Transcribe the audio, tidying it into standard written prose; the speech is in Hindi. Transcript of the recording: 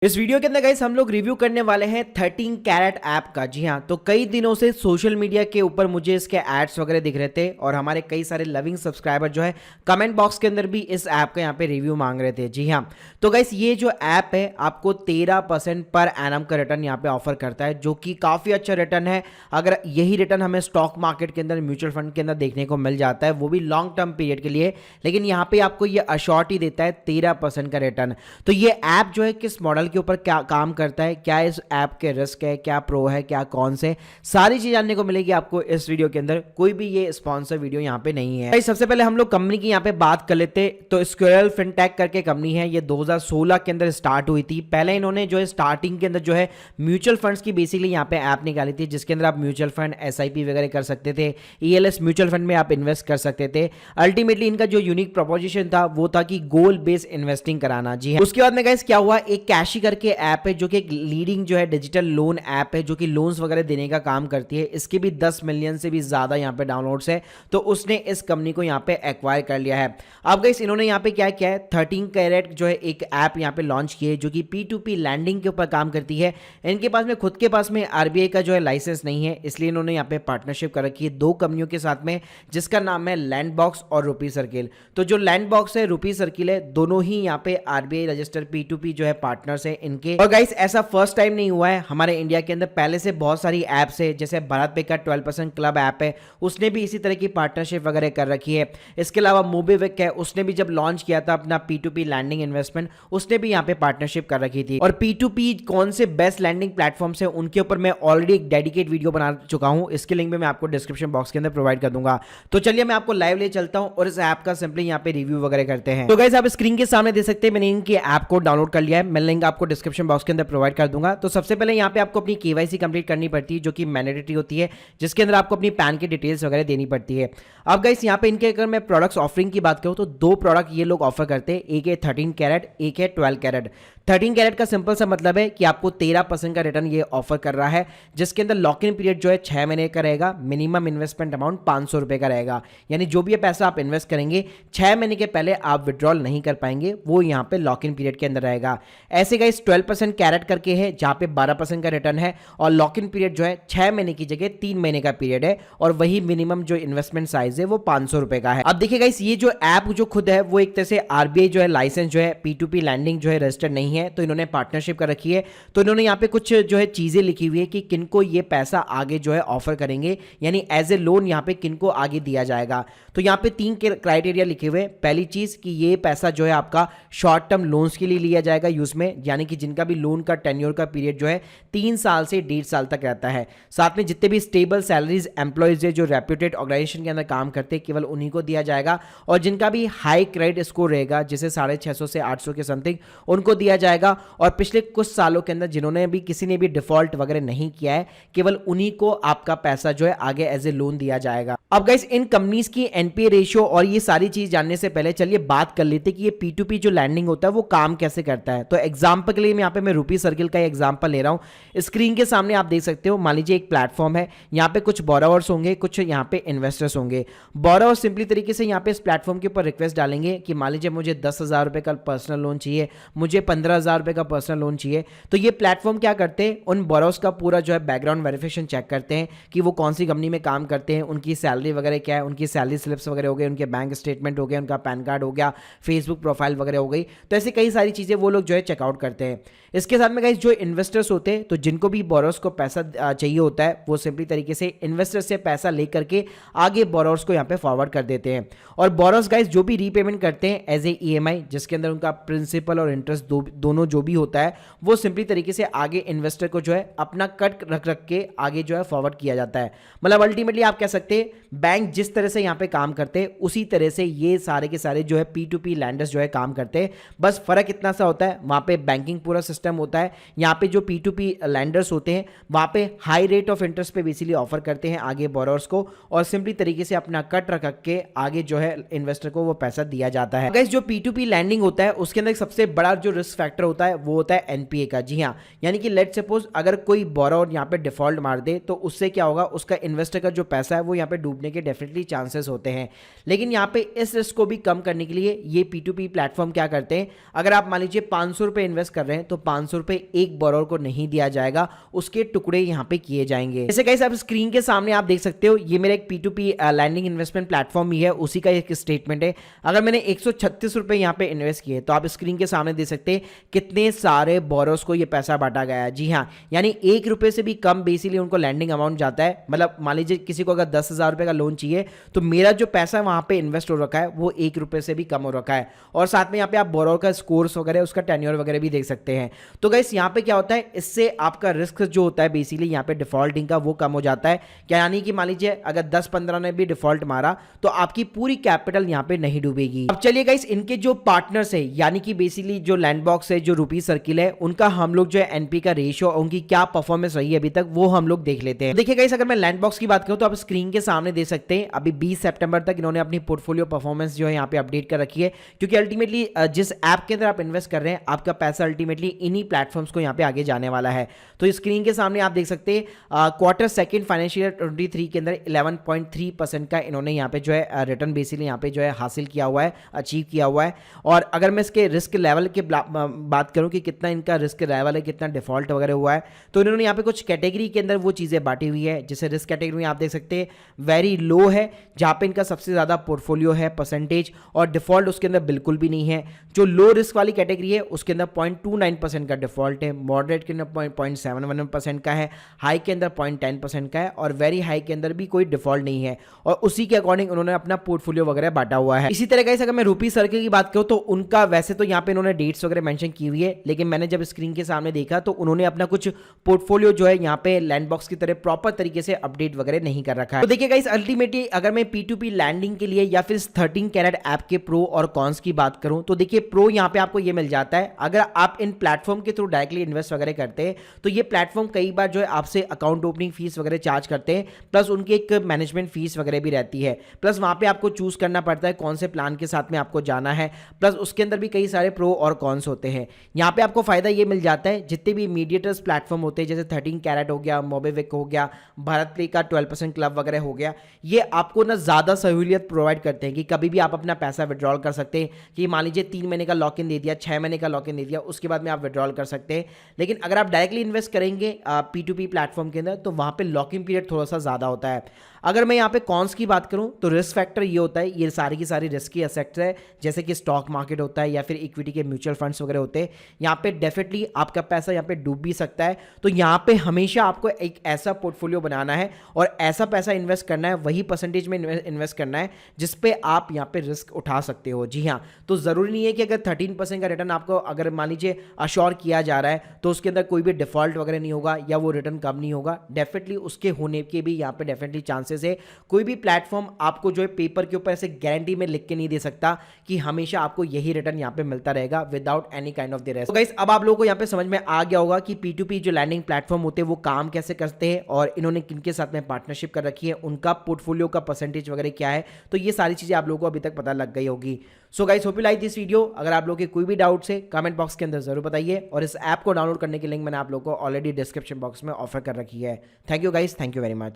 इस वीडियो के अंदर गाइस हम लोग रिव्यू करने वाले हैं 13 कैरेट ऐप का। जी हाँ, तो कई दिनों से सोशल मीडिया के ऊपर मुझे इसके एड्स वगैरह दिख रहे थे और हमारे कई सारे लविंग सब्सक्राइबर जो है कमेंट बॉक्स के अंदर भी इस ऐप का यहाँ पे रिव्यू मांग रहे थे। जी हाँ, तो गाइस ये जो ऐप है आपको 13% पर एनम का रिटर्न यहाँ पे ऑफर करता है, जो कि काफ़ी अच्छा रिटर्न है। अगर यही रिटर्न हमें स्टॉक मार्केट के अंदर, म्यूचुअल फंड के अंदर देखने को मिल जाता है, वो भी लॉन्ग टर्म पीरियड के लिए, लेकिन यहाँ पे आपको ये अश्योरिटी देता है 13% का रिटर्न। तो ये ऐप जो है किस मॉडल के ऊपर क्या काम करता है, क्या इस ऐप के रिस्क है, क्या प्रो है, क्या कौन से, सारी चीज जानने को मिलेगी आपको इस वीडियो के अंदर। कोई भी ये स्पॉन्सर वीडियो यहाँ पे नहीं है। सबसे पहले हम लोग कंपनी की यहाँ पे बात कर लेते तो स्क्वेरल फिनटेक करके कंपनी है। ये 2016 के अंदर स्टार्ट हुई थी। पहले इन्होंने जो है स्टार्टिंग के अंदर जो है म्यूचुअल फंड्स की बेसिकली यहाँ पे ऐप निकाली थी, जिसके अंदर आप म्यूचुअल फंड, एसआईपी वगैरह कर सकते थे। ईएलएस म्यूचुअल फंड में आप इन्वेस्ट कर सकते थे। अल्टीमेटली इनका जो यूनिक प्रोपोजिशन था वो था कि गोल बेस्ड इन्वेस्टिंग कराना। जी हाँ, उसके बाद में गाइस क्या हुआ, एक कैशी करके ऐप है जो कि एक लीडिंग जो है डिजिटल लोन ऐप है, जो कि लोन्स वगैरह देने का काम करती है। इसके भी 10 मिलियन से भी ज्यादा यहाँ पे डाउनलोड्स है, तो उसने इस कंपनी को यहाँ पे एक्वायर कर लिया है। अब गाइस इन्होंने यहाँ पे क्या किया है, 13 कैरेट जो है एक ऐप यहाँ पे लॉन्च की है, जो कि P2P लैंडिंग के ऊपर काम करती है। इनके पास में खुद के पास में आरबीआई का जो है लाइसेंस नहीं है, इसलिए इन्होंने यहाँ पे पार्टनरशिप कर रखी है दो कंपनियों के साथ में, जिसका नाम है लैंडबॉक्स और रुपी सर्किल। तो जो लैंडबॉक्स है, रुपी सर्किल है, दोनों ही यहाँ पे आरबीआई रजिस्टर P2P जो है पार्टनर्स है इनके। और गाइस ऐसा फर्स्ट टाइम नहीं हुआ है हमारे इंडिया के अंदर, पहले से बहुत सारी ऐप्स है, जैसे भारत पे का 12% क्लब ऐप है, उसने भी इसी तरह की पार्टनरशिप वगैरह कर रखी है। इसके अलावा मोबीविक है, उसने भी जब लॉन्च किया था अपना P2P लैंडिंग इन्वेस्टमेंट, उसने भी यहाँ पे पार्टनरशिप कर रखी थी। और P2P कौन से बेस्ट लैंडिंग प्लेटफॉर्म्स है उनके ऊपर मैं ऑलरेडी एक डेडिकेट वीडियो बना चुका हूँ, इसके लिंक भी मैं आपको डिस्क्रिप्शन बॉक्स के अंदर प्रोवाइड कर दूंगा। तो चलिए मैं आपको लाइव ले चलता हूँ और इस ऐप का सिंपली यहाँ पे रिव्यू वगैरह करते हैं। तो गाइस आप स्क्रीन के सामने देख सकते हैं, मैंने इनकी ऐप को डाउनलोड कर लिया है। मैं लिंक आपको डिस्क्रिप्शन बॉक्स के अंदर प्रोवाइड कर दूंगा। तो सबसे पहले यहाँ पे आपको अपनी केवाईसी कंप्लीट करनी पड़ती है, जो कि मैंडेटरी होती है, जिसके अंदर आपको अपनी पैन की डिटेल्स वगैरह देनी पड़ती है। अब गाइस यहाँ पे इनके अगर मैं प्रोडक्ट्स ऑफरिंग की बात करूँ तो दो प्रोडक्ट ये लोग ऑफर करते हैं, एक है 13 कैरेट, एक है 12 कैरेट। 13 कैरेट का सिंपल सा मतलब है कि आपको 13% का रिटर्न ये ऑफर कर रहा है, जिसके अंदर लॉक इन पीरियड जो है 6 महीने का रहेगा। मिनिमम इन्वेस्टमेंट अमाउंट 500 रुपए का रहेगा, यानी जो भी ये पैसा आप इन्वेस्ट करेंगे 6 महीने के पहले आप विड्रॉल नहीं कर पाएंगे, वो यहाँ पे लॉक इन पीरियड के अंदर रहेगा। ऐसे गाइस 12% कैरेट करके है, जहाँ पे 12% का रिटर्न है और लॉक इन पीरियड जो है 6 महीने की जगह 3 महीने का पीरियड है, और वही मिनिमम जो इन्वेस्टमेंट साइज है वो 500 रुपए का है। अब देखिए गाइस, ये जो ऐप जो खुद है वो एक तरह से आरबीआई जो है लाइसेंस जो है P2P लैंडिंग जो है रजिस्टर्ड नहीं है, तो इन्होंने पार्टनरशिप कर रखी है। तो इन्होंने यहाँ पे कुछ जो है चीजें लिखी हुई है कि किनको ये पैसा आगे जो है ऑफर करेंगे, यानी एज ए लोन यहाँ पे किनको आगे दिया जाएगा। तो यहाँ पे 3 क्राइटेरिया लिखे हुए हैं। पहली चीज कि ये पैसा जो है आपका शॉर्ट टर्म लोन्स के लिए लिया जाएगा यूज में, यानी कि जिनका भी लोन का टेन्योर का पीरियड जो है 3 साल से 1.5 साल तक रहता है। साथ में जितने भी स्टेबल सैलरीज एम्प्लॉयज है जो रेप्यूटेड ऑर्गेनाइजेशन के अंदर काम करते हैं, केवल उन्हीं को दिया जाएगा। और जिनका भी हाई क्रेडिट स्कोर रहेगा, जैसे 650 से 800 के समथिंग, उनको दिया जाएगा। और पिछले कुछ सालों के अंदर जिन्होंने भी किसी ने भी डिफॉल्ट वगैरह नहीं किया है, केवल उन्हीं को आपका पैसा जो है आगे एज ए लोन दिया जाएगा। अब गाइस इन कंपनीज की एनपीए रेशियो और ये सारी चीज जानने से पहले चलिए बात कर लेते कि ये P2P जो लैंडिंग होता है वो काम कैसे करता है। तो एग्जांपल के लिए यहाँ पे मैं रुपी सर्किल का एग्जांपल ले रहा हूँ। स्क्रीन के सामने आप देख सकते हो, मान लीजिए एक प्लेटफॉर्म है, यहाँ पे कुछ बोरोवर्स होंगे, कुछ यहाँ पे इन्वेस्टर्स होंगे। बोरोवर सिंपली तरीके से यहाँ पे इस प्लेटफॉर्म के ऊपर रिक्वेस्ट डालेंगे कि मान लीजिए मुझे 10,000 रुपए का पर्सनल लोन चाहिए, मुझे 15,000 रुपए का पर्सनल लोन चाहिए। तो ये प्लेटफॉर्म क्या करते हैं, उन बोरोवर्स का पूरा जो है बैकग्राउंड वेरिफिकेशन चेक करते हैं कि वो कौन सी कंपनी में काम करते हैं, उनकी सैलरी वगैरह क्या है, उनकी सैलरी स्लिप्स वगैरह हो गए, उनके बैंक स्टेटमेंट हो गए, उनका पैन कार्ड हो गया, फेसबुक प्रोफाइल वगैरह हो गई। तो ऐसी कई सारी चीजें वो लोग जो है चेकआउट करते हैं। इसके साथ में गाइस जो इन्वेस्टर्स होते हैं, तो जिनको भी बोरोवर्स को पैसा चाहिए होता है, वो सिंपली तरीके से इन्वेस्टर्स से पैसा लेकर के आगे बोरोवर्स को यहाँ पे फॉरवर्ड कर देते हैं। और बोरोवर्स गाइस जो भी रीपेमेंट करते हैं एज ए ईएमआई, जिसके अंदर उनका प्रिंसिपल और इंटरेस्ट दोनों जो भी होता है, वो सिंपली तरीके से आगे इन्वेस्टर को जो है अपना कट रख रख के आगे जो है फॉरवर्ड किया जाता है। मतलब अल्टीमेटली आप कह सकते हैं बैंक जिस तरह से यहाँ पे काम करते हैं, उसी तरह से ये सारे के सारे जो है P2P लैंडर्स जो है काम करते हैं। बस फर्क इतना सा होता है, वहाँ पे बैंकिंग पूरा सिस्टम होता है, यहाँ पे जो P2P लैंडर्स होते हैं वहाँ पे हाई रेट ऑफ इंटरेस्ट पे बेसिकली ऑफर करते हैं आगे बोरोवर्स को, और सिंपली तरीके से अपना कट रख के आगे जो है इन्वेस्टर को वो पैसा दिया जाता है। गाइस जो P2P लैंडिंग होता है उसके अंदर सबसे बड़ा जो रिस्क फैक्टर होता है वो होता है एनपीए का। जी हाँ, यानी कि लेट सपोज अगर कोई बोरोवर यहाँ पे डिफॉल्ट मार दे, तो उससे क्या होगा, उसका इन्वेस्टर का जो पैसा है वो यहाँ पे डूबने के डेफिनेटली चांसेस होते हैं। लेकिन यहाँ पे इस रिस्क को भी कम करने के लिए ये P2P प्लेटफॉर्म क्या करते हैं, अगर आप मान लीजिए 500 रुपए इन्वेस्ट कर रहे हैं, तो 500 रुपए एक बोरोवर को नहीं दिया जाएगा, उसके टुकड़े यहाँ पे किए जाएंगे। जैसे गाइस आप स्क्रीन के सामने आप देख सकते हो, ये मेरा एक P2P लैंडिंग इन्वेस्टमेंट प्लेटफॉर्म ही है, उसी का एक स्टेटमेंट है। अगर मैंने 136 रुपए यहाँ पे इन्वेस्ट किए तो आप स्क्रीन के सामने देख सकते हैं कितने सारे बोरोवर्स को ये पैसा बांटा गया है। जी हाँ, यानी 1 रुपए से भी कम बेसिकली उनको लैंडिंग अमाउंट जाता है। मतलब मान लीजिए किसी को अगर 10,000 रुपए का लोन चाहिए तो मेरा जो पैसा वहां पे इन्वेस्ट हो रखा है वो 1 रुपए से भी कम हो रखा है। और साथ में यहाँ पे आप बोरोवर का स्कोर्स वगैरह, उसका टेन्योर वगैरह भी देख सकते हैं। तो गाइस यहाँ पे क्या होता है, इससे आपका रिस्क जो होता है बेसिकली यहाँ पे डिफॉल्टिंग का वो कम हो जाता है। क्या यानी कि मान लीजिए अगर 10-15 ने भी डिफॉल्ट मारा तो आपकी पूरी कैपिटल यहाँ पे नहीं डूबेगी। अब चलिए गाइस इनके जो पार्टनर्स है यानी कि बेसिकली जो लैंडबॉक्स है, जो रुपी सर्किल है, उनका हम लोग जो है एनपी का रेशियो, उनकी क्या परफॉर्मेंस रही है अभी तक, वो हम लोग देख लेते हैं। देखिए गाइस अगर मैं लैंडबॉक्स की बात करूं तो आप स्क्रीन के सामने देख सकते हैं अभी 20 सितंबर तक इन्होंने अपनी पोर्टफोलियो परफॉर्मेंस जो है यहाँ पे अपडेट कर रखी है, क्योंकि अल्टीमेटली जिस ऐप के अंदर आप इन्वेस्ट कर रहे हैं आपका पैसा अल्टीमेटली इन्हीं प्लेटफॉर्म्स को यहाँ पे आगे जाने वाला है। तो स्क्रीन के सामने आप देख सकते हैं क्वार्टर सेकंड फाइनेंशियल ईयर 23 के अंदर 11.3% का इन्होंने यहाँ पे जो है रिटर्न बेसिकली यहाँ पे जो है हासिल किया हुआ है, अचीव किया हुआ है। और अगर मैं इसके रिस्क लेवल की बात करूँ कि कितना इनका रिस्क लेवल है, कितना डिफॉल्ट वगैरह हुआ है, तो इन्होंने यहाँ पे कुछ कैटेगरी के अंदर वो चीज़ें बांटी हुई है। जैसे रिस्क कैटेगरी में आप देख सकते हैं वेरी लो है, जहाँ पे इनका सबसे ज़्यादा पोर्टफोलियो है परसेंटेज, और डिफॉल्ट उसके अंदर बिल्कुल भी नहीं है। जो लो रिस्क वाली कैटेगरी है उसके अंदर 0.29% का डिफॉल्ट है, मॉडरेट के अंदर 0.71% का है, हाई के अंदर 0.10% का है, और वेरी हाई के अंदर भी कोई डिफॉल्ट नहीं है। और उसी के अकॉर्डिंग उन्होंने अपना पोर्टफोलियो वगैरह बांटा हुआ है। इसी तरह गाइस अगर मैं रुपी सर्किल की बात करूँ तो उनका वैसे तो यहाँ पे इन्होंने डेट्स वगैरह मेंशन की हुई है, लेकिन मैंने जब स्क्रीन के सामने देखा तो उन्होंने अपना कुछ पोर्टफोलियो जो है यहाँ पे लैंडबॉक्स की तरह प्रॉपर तरीके से अपडेट वगैरह नहीं कर रखा है। तो देखिए गाइस अल्टीमेटली अगर मैं P2P लैंडिंग के लिए या फिर 13 कैरेट ऐप के प्रो और कॉन्स की बात करूं तो देखिए प्रो यहाँ पे आपको ये मिल जाता है, अगर आप इन प्लेटफॉर्म के थ्रू डायरेक्टली इन्वेस्ट वगैरह करते हैं तो ये प्लेटफॉर्म कई बार जो है आपसे अकाउंट ओपनिंग फीस वगैरह चार्ज करते हैं, प्लस उनकी एक मैनेजमेंट फीस वगैरह भी रहती है, प्लस वहाँ पे आपको चूज करना पड़ता है कौन से प्लान के साथ में आपको जाना है, प्लस उसके अंदर भी कई सारे प्रो और कॉन्स होते हैं। यहाँ पे आपको फायदा ये मिल जाता है जितने भी मीडिएटर्स प्लेटफॉर्म होते हैं जैसे 13 कैरेट हो गया, मोबिविक हो गया, भारत पे का 12% क्लब वगैरह हो गया, ये आपको ना ज़्यादा सहूलियत प्रोवाइड करते हैं कि कभी भी आप अपना पैसा विड्रॉल कर सकते हैं। कि मान लीजिए 3 महीने का लॉक इन दे दिया, 6 महीने का लॉक इन दे दिया, उसके बाद में आप विड्रॉल कर सकते हैं। लेकिन अगर आप डायरेक्टली इन्वेस्ट करेंगे P2P प्लेटफॉर्म के अंदर तो वहाँ पे लॉक इन पीरियड थोड़ा सा ज़्यादा होता है। अगर मैं यहाँ पे कॉन्स की बात करूँ तो रिस्क फैक्टर ये होता है, ये सारी की सारी रिस्की एसेट्स है जैसे कि स्टॉक मार्केट होता है या फिर इक्विटी के म्यूचुअल फंड्स वगैरह होते हैं, यहाँ पे डेफिनेटली आपका पैसा यहाँ पे डूब भी सकता है। तो यहाँ पे हमेशा आपको एक ऐसा पोर्टफोलियो बनाना है और ऐसा पैसा इन्वेस्ट करना है, वही परसेंटेज में इन्वेस्ट करना है जिसपे आप यहाँ पे रिस्क उठा सकते हो। जी हाँ, तो ज़रूरी नहीं है कि अगर 13% का रिटर्न आपको अगर मान लीजिए अश्योर किया जा रहा है तो उसके अंदर कोई भी डिफॉल्ट वगैरह नहीं होगा या वो रिटर्न कम नहीं होगा। डेफिनेटली उसके होने के भी यहाँ पे डेफिनेटली चांसेस है। कोई भी प्लेटफॉर्म आपको जो है पेपर के ऊपर ऐसे गारंटी में लिख के नहीं दे सकता कि हमेशा आपको यही रिटर्न यहाँ पे मिलता रहेगा without any kind of the risk. तो गाइस अब आप लोगों को यहाँ पे समझ में आ गया होगा कि P2P जो लैंडिंग प्लेटफॉर्म होते हैं वो काम कैसे करते हैं और इन्होंने किनके साथ में पार्टनरशिप कर रखी है, उनका पोर्टफोलियो का परसेंटेज वगैरह क्या है। तो ये सारी चीजें आप लोगों को अभी तक पता लग गई होगी। So guys hope you like this video. अगर आप लोगों के कोई भी डाउट्स है कमेंट बॉक्स के अंदर जरूर बताइए, और इस ऐप को डाउनलोड करने की लिंक मैंने आप लोगों को ऑलरेडी डिस्क्रिप्शन बॉक्स में ऑफर कर रखी है। Thank you guys, thank you very much.